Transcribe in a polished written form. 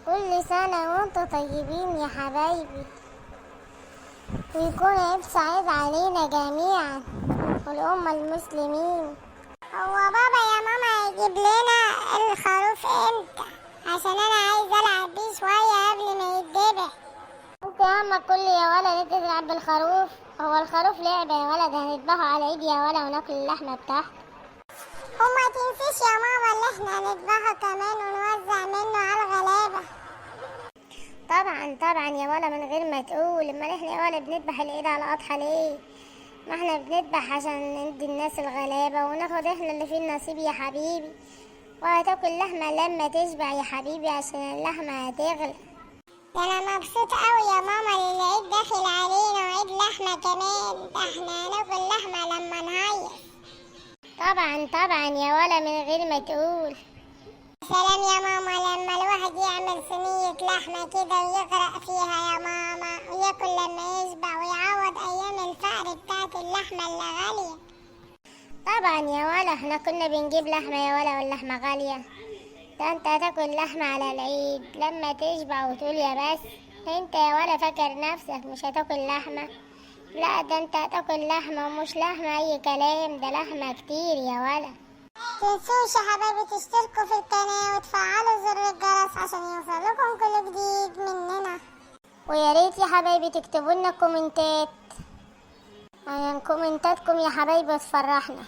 كل سنة وانتم طيبين يا حبايبي، ويكون عيد سعيد علينا جميعا والأمة المسلمين. هو بابا يا ماما يجيب لنا الخروف امتى؟ عشان انا عايز العب بيه شوية قبل ما يتذبح. انت يا اما كل يا ولد انت تلعب بالخروف؟ هو الخروف لعبة يا ولد، هنذبحه على ايدي يا ولد وناكل اللحمة بتاعته. وما تنسيش يا ماما اللي احنا هنذبحه كمان ونوزع منه على الغلابة. طبعا يا ولا من غير ما تقول. امال احنا يا ولا بنذبح العيد على الاضحى ليه؟ ما احنا بنذبح عشان ندي الناس الغلابة وناخد احنا اللي فيه النصيب يا حبيبي، وهتاكل لحمة لما تشبع يا حبيبي عشان اللحمة هتغلى. ده انا مبسوط قوي يا ماما اللي العيد داخل علينا وعيد لحمة كمان، ده احنا هناكل لحمة لما نهيص. طبعا يا ولا من غير ما تقول. سلام يا ماما لما الواحد يعمل صينية لحمة كده ويغرق فيها يا ماما وياكل لما يشبع ويعوض أيام الفقر بتاعت اللحمة اللي غالية. طبعا يا ولا احنا كنا بنجيب لحمة يا ولا واللحمة غالية. ده انت هتاكل لحمة على العيد لما تشبع وتقول يا بس. انت يا ولا فاكر نفسك مش هتاكل لحمة؟ لا ده انت هتاكل لحمة ومش لحمة أي كلام، ده لحمة كتير يا ولا. تنسوش يا حبايبي تشتركوا في القناة وتفعلوا زر الجرس عشان يوصلكم كل جديد مننا، ويا ريت يا حبايبي تكتبوا لنا كومنتات، يعني كومنتاتكم يا حبايبي تفرحنا.